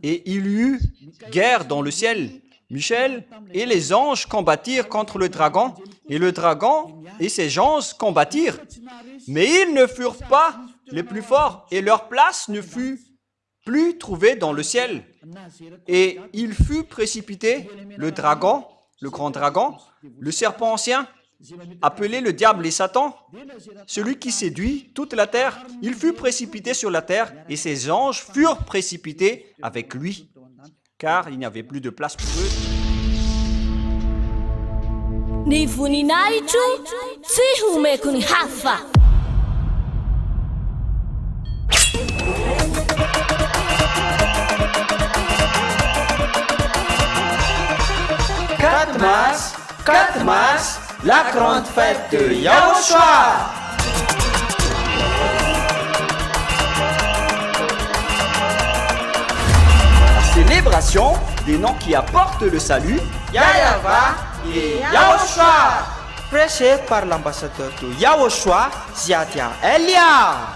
et il y eut guerre dans le ciel. Michel et les anges combattirent contre le dragon et ses anges combattirent. Mais ils ne furent pas les plus forts et leur place ne fut plus trouvée dans le ciel. Et il fut précipité, le dragon, le grand dragon, le serpent ancien, appelé le diable et Satan, celui qui séduit toute la terre. Il fut précipité sur la terre et ses anges furent précipités avec lui, car il n'y avait plus de place pour eux. Ni vuninaichu, si humeko ni hafa. Quatre mars, la grande fête de Yahushua. La célébration des noms qui apportent le salut, Yahweh et Yahushua. Prêché par l'ambassadeur de Yahushua, Ziadia Elia.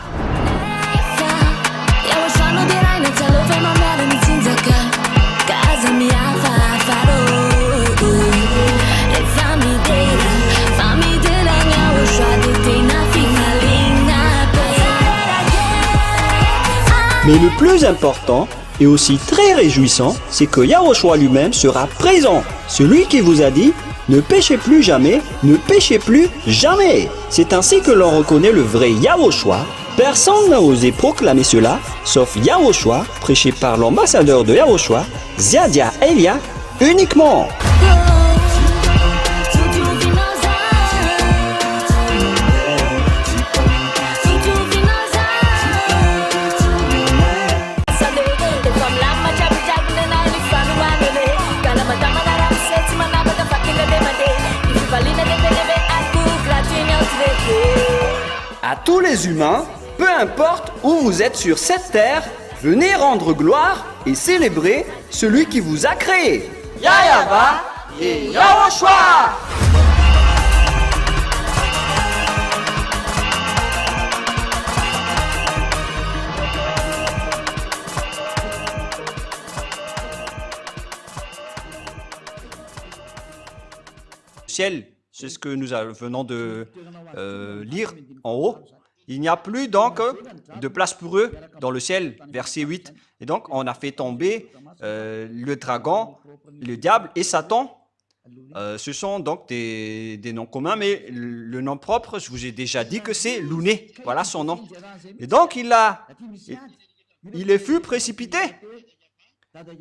Mais le plus important et aussi très réjouissant, c'est que Yahushua lui-même sera présent. Celui qui vous a dit « Ne péchez plus jamais, ne péchez plus jamais ». C'est ainsi que l'on reconnaît le vrai Yahushua. Personne n'a osé proclamer cela, sauf Yahushua, prêché par l'ambassadeur de Yahushua, Ziadia Elia, uniquement. À tous les humains, peu importe où vous êtes sur cette terre, venez rendre gloire et célébrer celui qui vous a créé. Yahweh et Yahushua. Ciel, c'est ce que nous venons de lire en haut. Il n'y a plus donc de place pour eux dans le ciel, verset 8. Et donc, on a fait tomber le dragon, le diable et Satan. Ce sont donc des noms communs, mais le nom propre, je vous ai déjà dit que c'est Louné. Voilà son nom. Et donc, il fut précipité.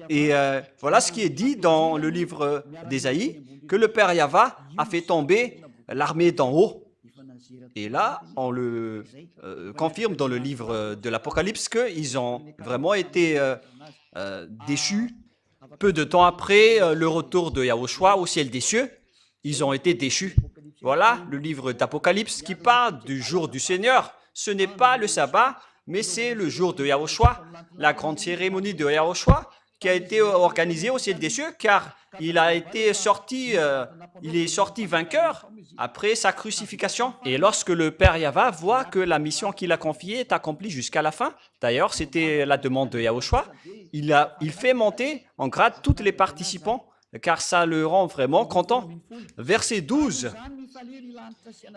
Et voilà ce qui est dit dans le livre d'Ésaïe, que le Père Yahva a fait tomber l'armée d'en haut. Et là, on le confirme dans le livre de l'Apocalypse qu'ils ont vraiment été déchus. Peu de temps après le retour de Yahushua au ciel des cieux, ils ont été déchus. Voilà le livre d'Apocalypse qui parle du jour du Seigneur. Ce n'est pas le sabbat, mais c'est le jour de Yahushua, la grande cérémonie de Yahushua qui a été organisée au ciel des cieux, car il est sorti vainqueur après sa crucifixion. Et lorsque le Père Yahva voit que la mission qu'il a confiée est accomplie jusqu'à la fin, d'ailleurs c'était la demande de Yahushua, il fait monter en grade tous les participants, car ça le rend vraiment content. Verset 12.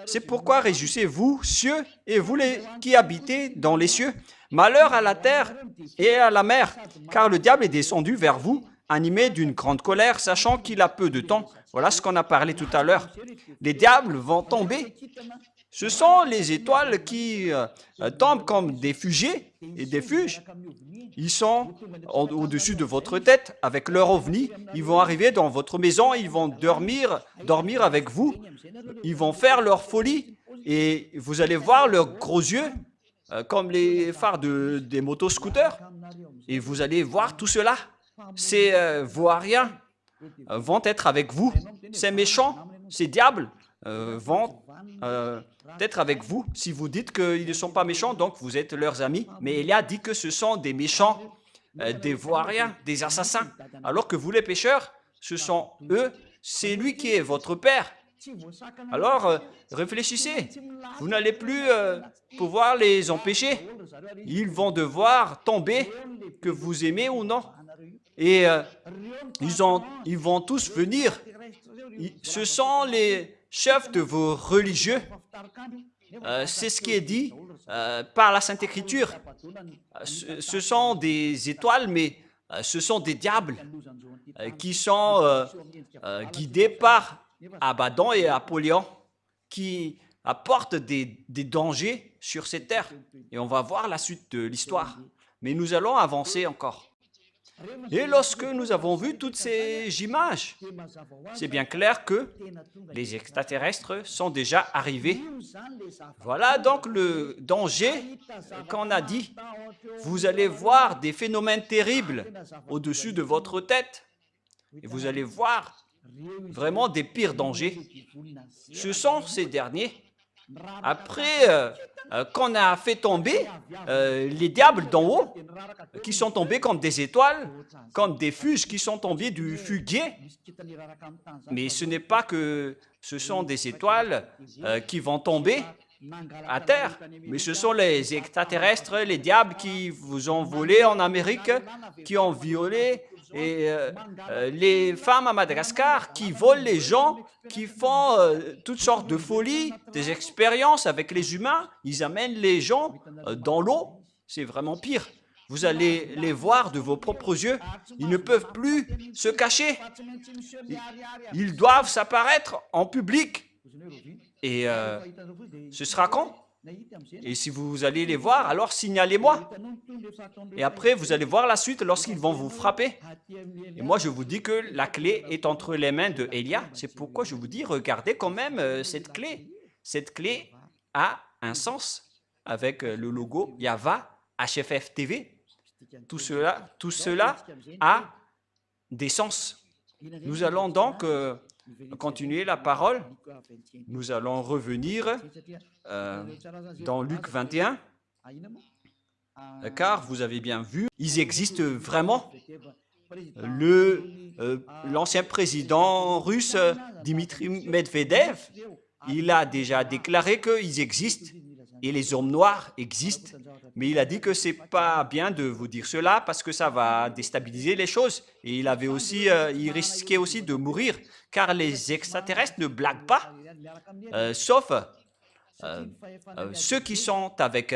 C'est pourquoi réjouissez-vous, cieux, et vous qui habitez dans les cieux. Malheur à la terre et à la mer, car le diable est descendu vers vous, animé d'une grande colère, sachant qu'il a peu de temps. Voilà ce qu'on a parlé tout à l'heure. Les diables vont tomber. Ce sont les étoiles qui tombent comme des fusées et des fuges. Ils sont au-dessus de votre tête avec leur ovni. Ils vont arriver dans votre maison, ils vont dormir avec vous. Ils vont faire leur folie et vous allez voir leurs gros yeux comme les phares des motoscooters. Et vous allez voir tout cela. Ces Voariens vont être avec vous. Ces méchants, ces diables vont être avec vous. Si vous dites qu'ils ne sont pas méchants, donc vous êtes leurs amis. Mais Elia dit que ce sont des méchants, des Voariens, des assassins. Alors que vous les pécheurs, ce sont eux, c'est lui qui est votre père. Alors, réfléchissez. Vous n'allez plus pouvoir les empêcher. Ils vont devoir tomber que vous aimez ou non. Et ils vont tous venir. Ce sont les chefs de vos religieux. C'est ce qui est dit par la Sainte Écriture. Ce sont des étoiles, mais ce sont des diables qui sont guidés par Abaddon et Apollyon, qui apportent des dangers sur cette terre. Et on va voir la suite de l'histoire. Mais nous allons avancer encore. Et lorsque nous avons vu toutes ces images, c'est bien clair que les extraterrestres sont déjà arrivés. Voilà donc le danger qu'on a dit. Vous allez voir des phénomènes terribles au-dessus de votre tête. Et vous allez voir vraiment des pires dangers. Ce sont ces derniers. Après qu'on a fait tomber les diables d'en haut, qui sont tombés comme des étoiles, comme des fuges qui sont tombés du fuguier. Mais ce n'est pas que ce sont des étoiles qui vont tomber à terre, mais ce sont les extraterrestres, les diables qui vous ont volé en Amérique, qui ont violé, et les femmes à Madagascar qui volent les gens, qui font toutes sortes de folies, des expériences avec les humains. Ils amènent les gens dans l'eau. C'est vraiment pire. Vous allez les voir de vos propres yeux. Ils ne peuvent plus se cacher. Ils doivent s'apparaître en public. Et ce sera quand? Et si vous allez les voir, alors signalez-moi. Et après, vous allez voir la suite lorsqu'ils vont vous frapper. Et moi, je vous dis que la clé est entre les mains de Elia. C'est pourquoi je vous dis, regardez quand même cette clé. Cette clé a un sens avec le logo Yahva HFF TV. Tout cela a des sens. Nous allons donc continuer la parole. Nous allons revenir dans Luc 21, car vous avez bien vu, ils existent vraiment. L'ancien président russe Dmitri Medvedev, il a déjà déclaré qu'ils existent et les hommes noirs existent. Mais il a dit que c'est pas bien de vous dire cela parce que ça va déstabiliser les choses. Et il avait aussi, il risquait aussi de mourir car les extraterrestres ne blaguent pas, sauf ceux qui sont avec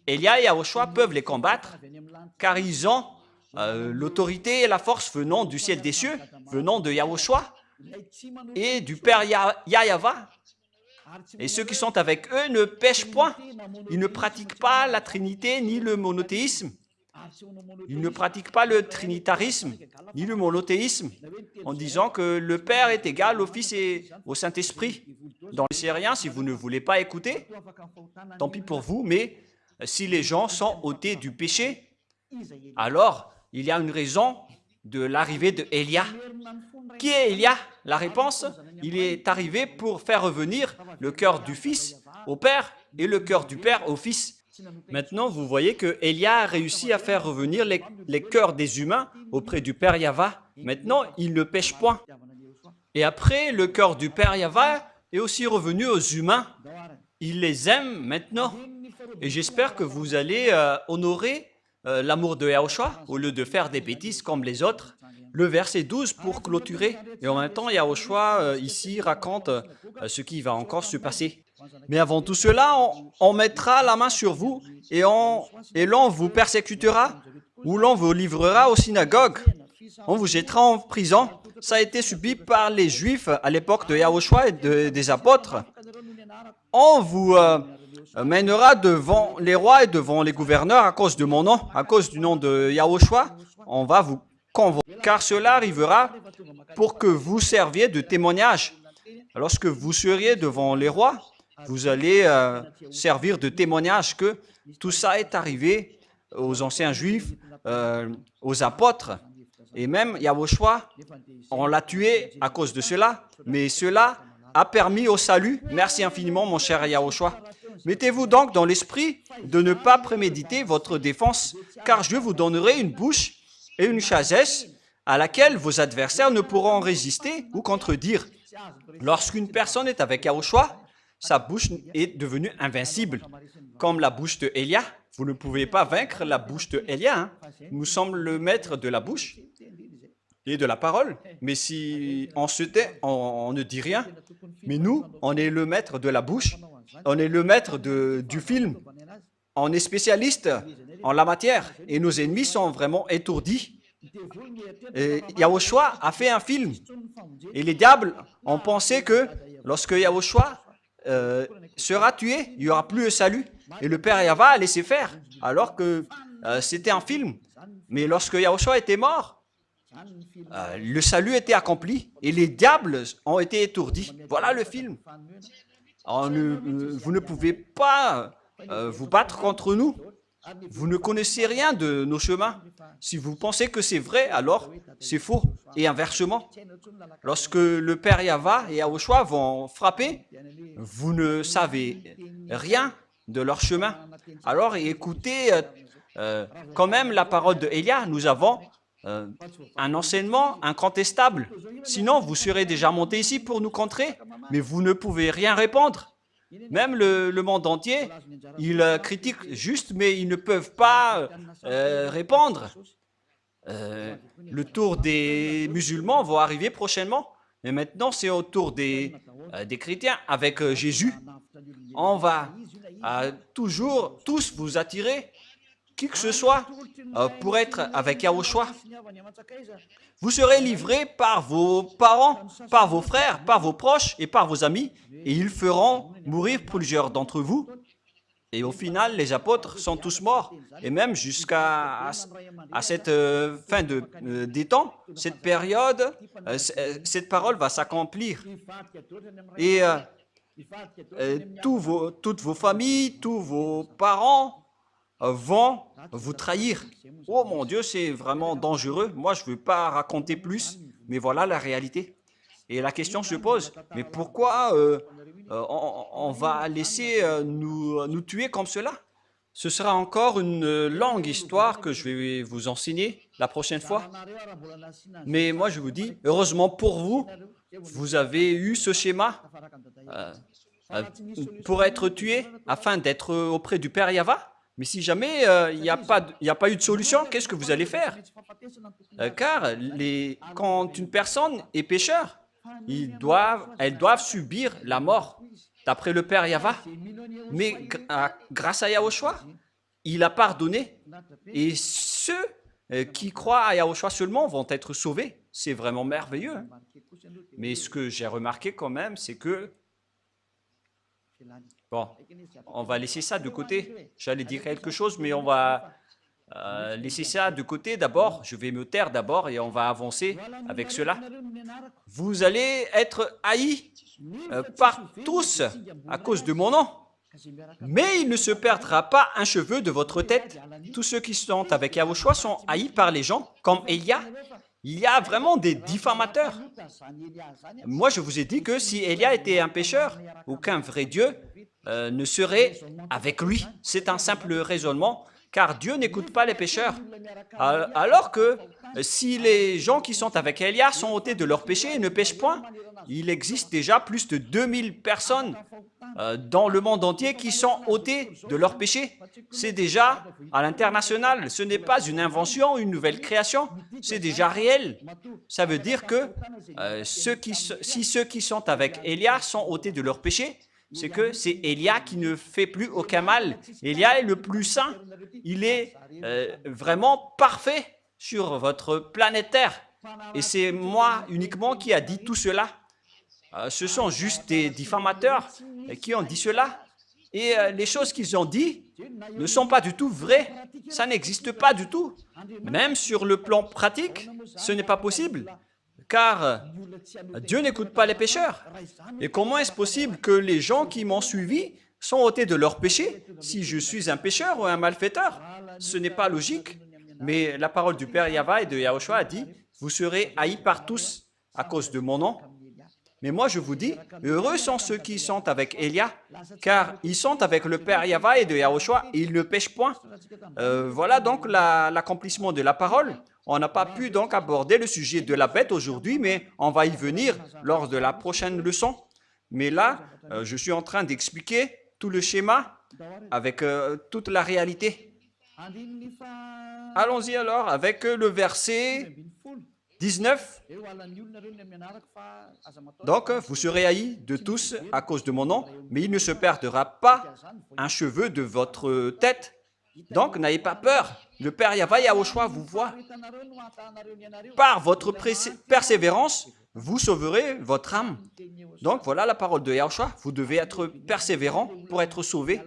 Elia et Yahushua peuvent les combattre car ils ont l'autorité et la force venant du ciel des cieux, venant de Yahushua et du Père Yahva. Et ceux qui sont avec eux ne pêchent point. Ils ne pratiquent pas la Trinité ni le monothéisme. Ils ne pratiquent pas le trinitarisme ni le monothéisme en disant que le Père est égal au Fils et au Saint-Esprit. Dans le Syrien, si vous ne voulez pas écouter, tant pis pour vous, mais si les gens sont ôtés du péché, alors il y a une raison de l'arrivée de Elia. Qui est Elia? La réponse, il est arrivé pour faire revenir le cœur du Fils au Père et le cœur du Père au Fils. Maintenant, vous voyez que Elia a réussi à faire revenir les cœurs des humains auprès du Père Yahva. Maintenant, il ne pêche point. Et après, le cœur du Père Yahva est aussi revenu aux humains. Il les aime maintenant. Et j'espère que vous allez honorer l'amour de Yahushua au lieu de faire des bêtises comme les autres. Le verset 12 pour clôturer. Et en même temps, Yahushua ici raconte ce qui va encore se passer. Mais avant tout cela, on mettra la main sur vous et l'on vous persécutera ou l'on vous livrera aux synagogues. On vous jettera en prison. Ça a été subi par les Juifs à l'époque de Yahushua et des apôtres. On vous mènera devant les rois et devant les gouverneurs à cause de mon nom, à cause du nom de Yahushua. On va vous convoquer, car cela arrivera pour que vous serviez de témoignage. Lorsque vous seriez devant les rois, vous allez servir de témoignage que tout ça est arrivé aux anciens Juifs, aux apôtres. Et même Yahushua, on l'a tué à cause de cela, mais cela a permis au salut. Merci infiniment, mon cher Yahushua. Mettez-vous donc dans l'esprit de ne pas préméditer votre défense, car je vous donnerai une bouche et une chasesse à laquelle vos adversaires ne pourront résister ou contredire. Lorsqu'une personne est avec Yahushua, sa bouche est devenue invincible, comme la bouche de Elia vous ne pouvez pas vaincre la bouche de Élia. Hein. Nous sommes le maître de la bouche et de la parole. Mais si on se tait, on ne dit rien. Mais nous, on est le maître de la bouche. On est le maître du film. On est spécialiste en la matière. Et nos ennemis sont vraiment étourdis. Et Yahushua a fait un film. Et les diables ont pensé que lorsque Yahushua sera tué, il n'y aura plus de salut. Et le Père Yahva a laissé faire, alors que c'était un film. Mais lorsque Yahushua était mort, le salut était accompli et les diables ont été étourdis. Voilà le film. Vous ne pouvez pas vous battre contre nous. Vous ne connaissez rien de nos chemins. Si vous pensez que c'est vrai, alors c'est faux. Et inversement, lorsque le Père Yahva et Yahushua vont frapper, vous ne savez rien de leur chemin. Alors écoutez quand même la parole de Élia. Nous avons un enseignement incontestable. Sinon, vous serez déjà monté ici pour nous contrer, mais vous ne pouvez rien répondre. Même le monde entier, ils critiquent juste, mais ils ne peuvent pas répondre. Le tour des musulmans va arriver prochainement, mais maintenant c'est au tour des chrétiens. Avec Jésus, on va toujours tous vous attirer, qui que ce soit, pour être avec Yahushua. Vous serez livrés par vos parents, par vos frères, par vos proches et par vos amis, et ils feront mourir plusieurs d'entre vous. Et au final, les apôtres sont tous morts. Et même jusqu'à cette fin des temps, cette période, cette parole va s'accomplir. Et toutes vos familles, tous vos parents vont vous trahir. Oh mon Dieu, c'est vraiment dangereux. Moi, je ne veux pas raconter plus, mais voilà la réalité. Et la question se pose, mais pourquoi on va laisser nous tuer comme cela? Ce sera encore une longue histoire que je vais vous enseigner la prochaine fois. Mais moi, je vous dis, heureusement pour vous, vous avez eu ce schéma pour être tué afin d'être auprès du Père Yahva. Mais si jamais il n'y a pas eu de solution, qu'est-ce que vous allez faire? Car quand une personne est pécheur, elles doivent subir la mort, d'après le Père Yahva. Mais grâce à Yahushua, il a pardonné. Et ceux qui croient à Yahushua seulement vont être sauvés. C'est vraiment merveilleux. Hein? Mais ce que j'ai remarqué quand même, c'est que... Bon, on va laisser ça de côté. J'allais dire quelque chose, mais on va laisser ça de côté d'abord. Je vais me taire d'abord et on va avancer avec cela. Vous allez être haïs par tous à cause de mon nom. Mais il ne se perdra pas un cheveu de votre tête. Tous ceux qui sont avec Yahushua sont haïs par les gens, comme Élia. Il y a vraiment des diffamateurs. Moi, je vous ai dit que si Élia était un pécheur, aucun vrai Dieu ne serait avec lui. C'est un simple raisonnement, car Dieu n'écoute pas les pécheurs. Alors que si les gens qui sont avec Élia sont ôtés de leurs péchés et ne pêchent point, il existe déjà plus de 2000 personnes dans le monde entier qui sont ôtés de leurs péchés. C'est déjà à l'international. Ce n'est pas une invention, une nouvelle création. C'est déjà réel. Ça veut dire que si ceux qui sont avec Élia sont ôtés de leurs péchés, c'est que c'est Élia qui ne fait plus aucun mal. Élia est le plus saint. Il est vraiment parfait sur votre planète Terre. Et c'est moi uniquement qui a dit tout cela. Ce sont juste des diffamateurs qui ont dit cela. Et les choses qu'ils ont dit ne sont pas du tout vraies. Ça n'existe pas du tout. Même sur le plan pratique, ce n'est pas possible. Car Dieu n'écoute pas les pécheurs. Et comment est-ce possible que les gens qui m'ont suivi sont ôtés de leurs péchés si je suis un pécheur ou un malfaiteur? Ce n'est pas logique. Mais la parole du Père Yahva et de Yahushua a dit, vous serez haïs par tous à cause de mon nom. Mais moi, je vous dis, heureux sont ceux qui sont avec Élia, car ils sont avec le Père Yahva et de Yahushua et ils ne pêchent point. Voilà donc l'accomplissement de la parole. On n'a pas pu donc aborder le sujet de la bête aujourd'hui, mais on va y venir lors de la prochaine leçon. Mais là, je suis en train d'expliquer tout le schéma avec toute la réalité. Allons-y alors avec le verset 19. Donc, vous serez haïs de tous à cause de mon nom, mais il ne se perdra pas un cheveu de votre tête. Donc, n'ayez pas peur. Le Père Yahweh Yahushua vous voit. Par votre persévérance, vous sauverez votre âme. Donc, voilà la parole de Yahushua. Vous devez être persévérant pour être sauvé.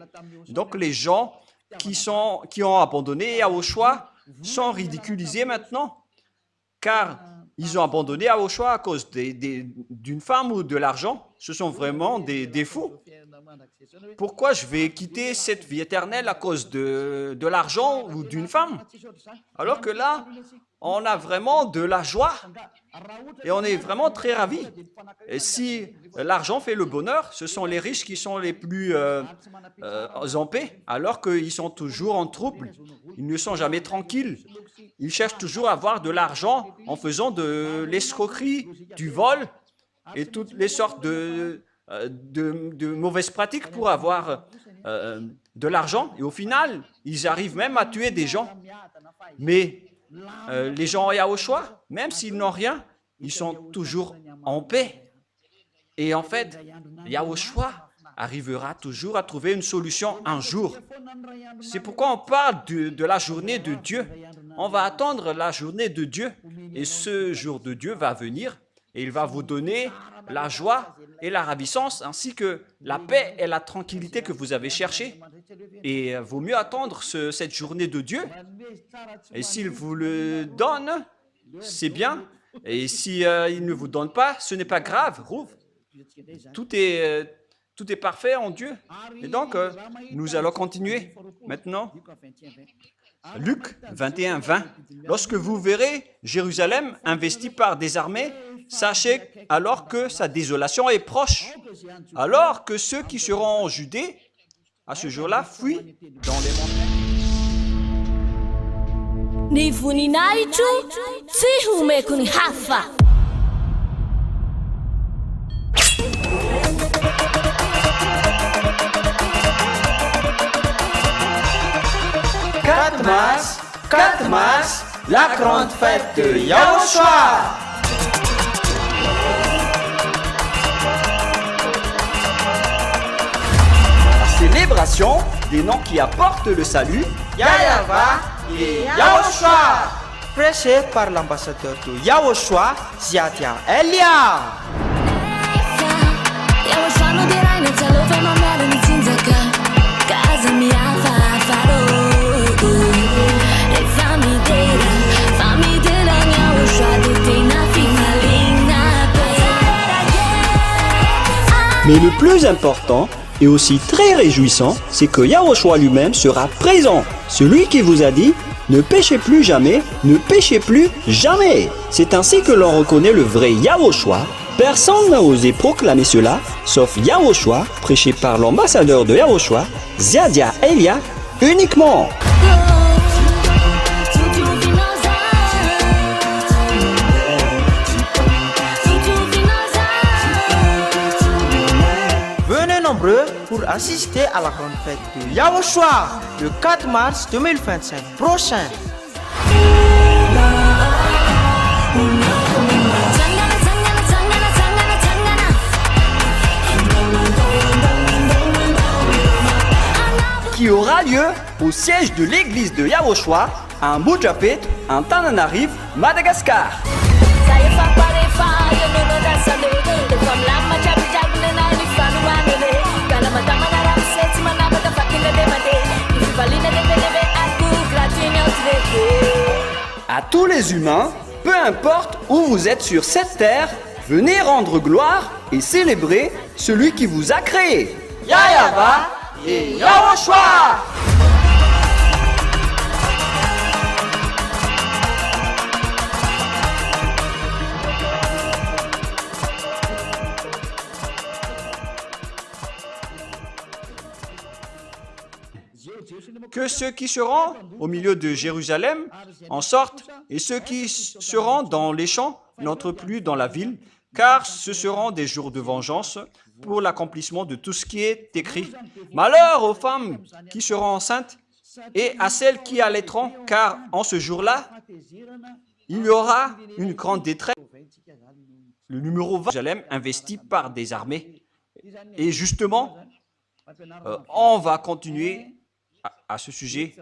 Donc, les gens qui ont abandonné Yahushua sont ridiculisés maintenant, car ils ont abandonné Yahushua à cause d'une femme ou de l'argent. Ce sont vraiment des fous. Pourquoi je vais quitter cette vie éternelle à cause de l'argent ou d'une femme? Alors que là, on a vraiment de la joie et on est vraiment très ravis. Et si l'argent fait le bonheur, ce sont les riches qui sont les plus en paix, alors qu'ils sont toujours en trouble. Ils ne sont jamais tranquilles. Ils cherchent toujours à avoir de l'argent en faisant de l'escroquerie, du vol et toutes les sortes de mauvaises pratiques pour avoir de l'argent. Et au final, ils arrivent même à tuer des gens. Mais les gens à Yahushua, même s'ils n'ont rien, ils sont toujours en paix. Et en fait, Yahushua arrivera toujours à trouver une solution un jour. C'est pourquoi on parle de la journée de Dieu. On va attendre la journée de Dieu. Et ce jour de Dieu va venir et il va vous donner la joie et la ravissance, ainsi que la paix et la tranquillité que vous avez cherchées. Et il vaut mieux attendre cette journée de Dieu. Et s'il vous le donne, c'est bien. Et s'il ne vous donne pas, ce n'est pas grave. Tout est parfait en Dieu. Et donc, nous allons continuer maintenant. Luc 21, 20. Lorsque vous verrez Jérusalem investie par des armées, sachez alors que sa désolation est proche. Alors que ceux qui seront en Judée, à ce jour-là, fuient dans les montagnes. Ny voninahitro tsy homeko ny hafa. Quatre mars, la grande fête de Yahushua. La célébration des noms qui apportent le salut, Yahweh et Yahushua. Prêché par l'ambassadeur de Yahushua, Ziadia Elia. Mais le plus important et aussi très réjouissant, c'est que Yahushua lui-même sera présent. Celui qui vous a dit « Ne péchez plus jamais, ne péchez plus jamais ». C'est ainsi que l'on reconnaît le vrai Yahushua. Personne n'a osé proclamer cela, sauf Yahushua, prêché par l'ambassadeur de Yahushua, Ziadia Elia, uniquement. Pour assister à la grande fête de Yahushua le 4 mars 2025 prochain. Qui aura lieu au siège de l'église de Yahushua à Mujapet, en Tananarive, Madagascar. À tous les humains, peu importe où vous êtes sur cette terre, venez rendre gloire et célébrer celui qui vous a créé. Yahweh et Yahushua. Que ceux qui seront au milieu de Jérusalem en sortent, et ceux qui seront dans les champs n'entrent plus dans la ville, car ce seront des jours de vengeance pour l'accomplissement de tout ce qui est écrit. Malheur aux femmes qui seront enceintes et à celles qui allaiteront, car en ce jour-là, il y aura une grande détresse. Le numéro 20, Jérusalem investi par des armées. Et justement, on va continuer à ce sujet.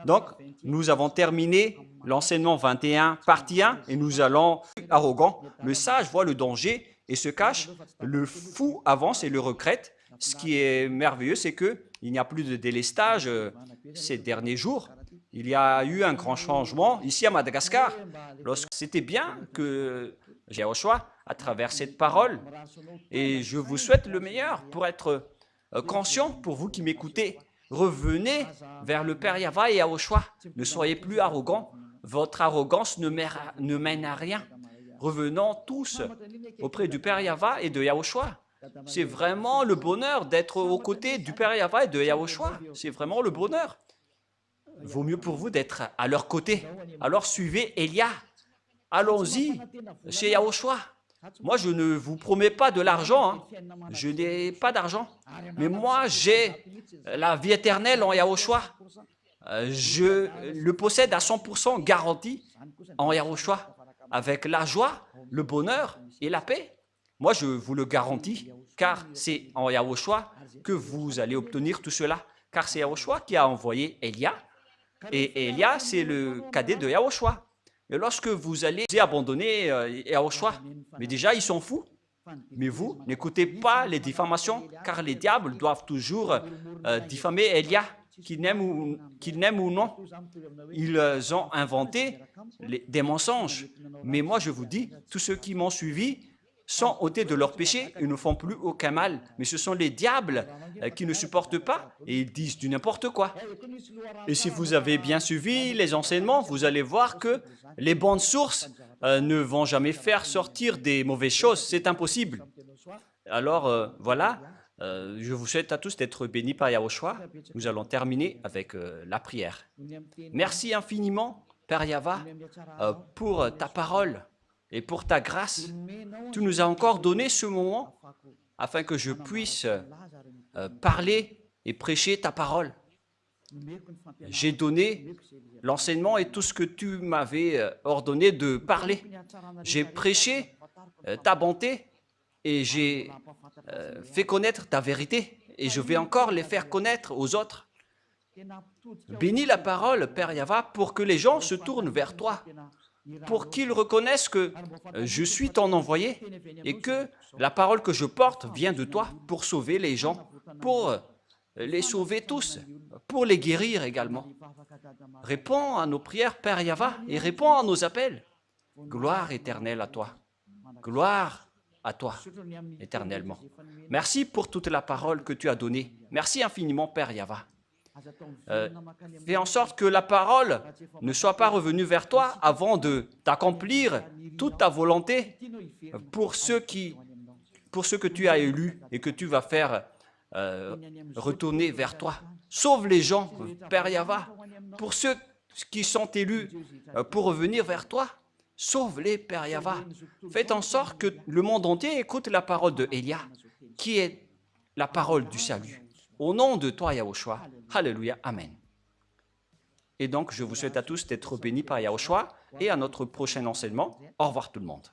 Donc, nous avons terminé l'enseignement 21, partie 1, et nous allons arrogant. Le sage voit le danger et se cache. Le fou avance et le regrette. Ce qui est merveilleux, c'est qu'il n'y a plus de délestage ces derniers jours. Il y a eu un grand changement ici à Madagascar. C'était bien que Yahushua, à travers cette parole, et je vous souhaite le meilleur pour être conscient, pour vous qui m'écoutez, revenez vers le Père Yahva et Yahushua. Ne soyez plus arrogants. Votre arrogance ne mène à rien. Revenons tous auprès du Père Yahva et de Yahushua. C'est vraiment le bonheur d'être aux côtés du Père Yahva et de Yahushua. C'est vraiment le bonheur. Vaut mieux pour vous d'être à leur côté. Alors suivez Elia. Allons-y chez Yahushua. Moi, je ne vous promets pas de l'argent. Hein. Je n'ai pas d'argent. Mais moi, j'ai la vie éternelle en Yahushua. Je le possède à 100% garanti en Yahushua. Avec la joie, le bonheur et la paix. Moi, je vous le garantis, car c'est en Yahushua que vous allez obtenir tout cela. Car c'est Yahushua qui a envoyé Elia. Et Elia, c'est le cadet de Yahushua. Et lorsque vous allez abandonner Yahushua, mais déjà, ils sont fous. Mais vous, n'écoutez pas les diffamations, car les diables doivent toujours diffamer Elia, qu'ils n'aiment ou non. Ils ont inventé des mensonges. Mais moi, je vous dis, tous ceux qui m'ont suivi sont ôtés de leurs péchés, ils ne font plus aucun mal. Mais ce sont les diables qui ne supportent pas et ils disent du n'importe quoi. Et si vous avez bien suivi les enseignements, vous allez voir que les bonnes sources ne vont jamais faire sortir des mauvaises choses. C'est impossible. Alors, voilà, je vous souhaite à tous d'être bénis par Yahushua. Nous allons terminer avec la prière. Merci infiniment, Père Yahva, pour ta parole et pour ta grâce. Tu nous as encore donné ce moment afin que je puisse parler et prêcher ta parole. J'ai donné l'enseignement et tout ce que tu m'avais ordonné de parler. J'ai prêché ta bonté et j'ai fait connaître ta vérité et je vais encore les faire connaître aux autres. Bénis la parole, Père Yahva, pour que les gens se tournent vers toi, pour qu'ils reconnaissent que je suis ton envoyé et que la parole que je porte vient de toi pour sauver les gens, pour les sauver tous, pour les guérir également. Réponds à nos prières, Père Yahva, et réponds à nos appels. Gloire éternelle à toi. Gloire à toi, éternellement. Merci pour toute la parole que tu as donnée. Merci infiniment, Père Yahva. Fais en sorte que la parole ne soit pas revenue vers toi avant d'accomplir toute ta volonté pour ceux que tu as élus et que tu vas faire retourner vers toi. Sauve les gens, Père Yahva, pour ceux qui sont élus pour revenir vers toi. Sauve-les, Père Yahva. Faites en sorte que le monde entier écoute la parole de Elia, qui est la parole du salut. Au nom de toi, Yahushua. Alléluia. Amen. Et donc, je vous souhaite à tous d'être bénis par Yahushua et à notre prochain enseignement. Au revoir tout le monde.